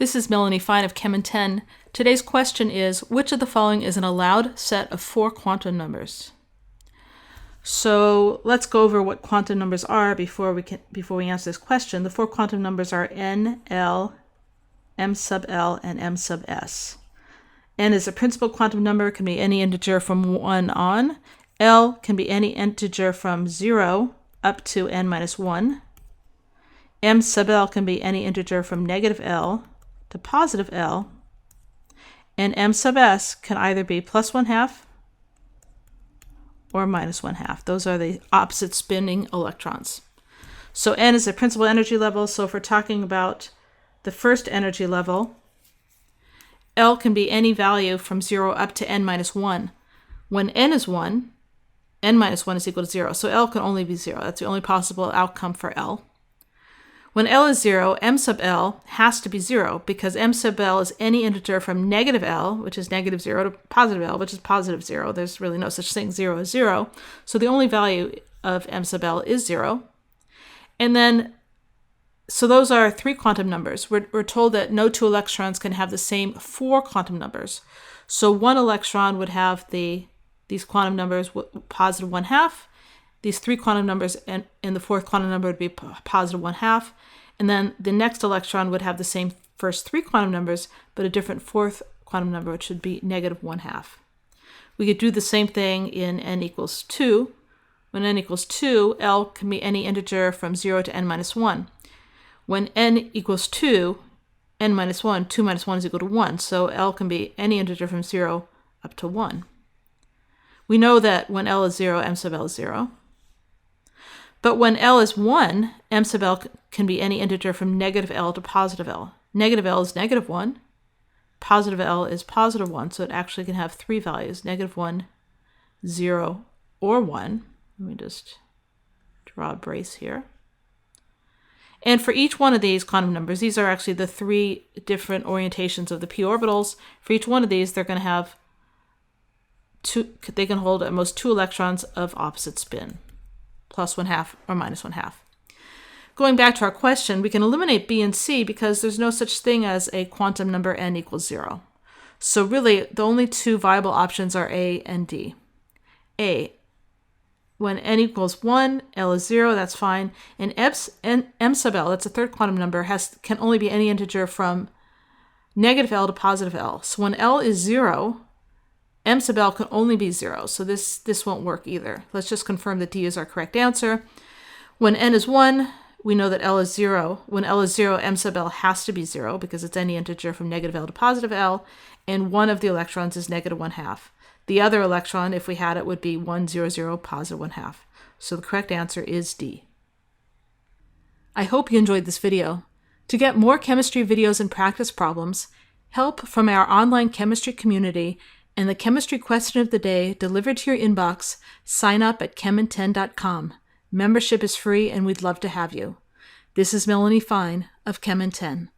This is Melanie Fine of Chem in 10. Today's question is, which of the following is an allowed set of 4 quantum numbers? So let's go over what quantum numbers are before we answer this question. The 4 quantum numbers are n, l, m sub l, and m sub s. N is a principal quantum number, can be any integer from 1 on. L can be any integer from 0 up to n minus 1. M sub l can be any integer from negative L to positive L. And M sub s can either be plus 1/2 or minus 1/2. Those are the opposite spinning electrons. So N is a principal energy level. So if we're talking about the first energy level, L can be any value from 0 up to n minus 1. When n is 1, n minus 1 is equal to 0. So L can only be 0. That's the only possible outcome for L. When L is 0, M sub L has to be 0 because M sub L is any integer from negative L, which is negative 0, to positive L, which is positive 0. There's really no such thing, 0 is 0. So the only value of M sub L is 0. And then, so those are 3 quantum numbers. We're told that no 2 electrons can have the same 4 quantum numbers. So one electron would have these quantum numbers, positive 1/2. These 3 quantum numbers, and the 4th quantum number would be positive 1/2. And then the next electron would have the same first 3 quantum numbers, but a different 4th quantum number, which would be negative 1/2. We could do the same thing in n equals 2. When n equals 2, L can be any integer from 0 to n minus 1. When n equals 2, n minus 1, 2 minus 1 is equal to 1. So L can be any integer from 0 up to 1. We know that when L is 0, M sub L is 0. But when L is 1, M sub L can be any integer from negative L to positive L. Negative L is negative 1. Positive L is positive 1. So it actually can have 3 values, negative 1, 0, or 1. Let me just draw a brace here. And for each one of these quantum numbers, these are actually the 3 different orientations of the p orbitals. For each one of these, they're going to have they can hold at most 2 electrons of opposite spin, plus 1/2 or minus 1/2. Going back to our question, we can eliminate B and C because there's no such thing as a quantum number n equals 0. So really, the only 2 viable options are A and D. A, when n equals 1, L is 0, that's fine. And M sub L, that's a 3rd quantum number, can only be any integer from negative L to positive L. So when L is 0, M sub L can only be 0, so this won't work either. Let's just confirm that D is our correct answer. When n is 1, we know that L is 0. When L is 0, M sub L has to be 0 because it's any integer from negative L to positive L, and one of the electrons is negative 1/2. The other electron, if we had it, would be 1, 0, 0, positive 1/2. So the correct answer is D. I hope you enjoyed this video. To get more chemistry videos and practice problems, help from our online chemistry community, and the chemistry question of the day delivered to your inbox, sign up at chemin10.com. Membership is free and we'd love to have you. This is Melanie Fine of Chem in 10.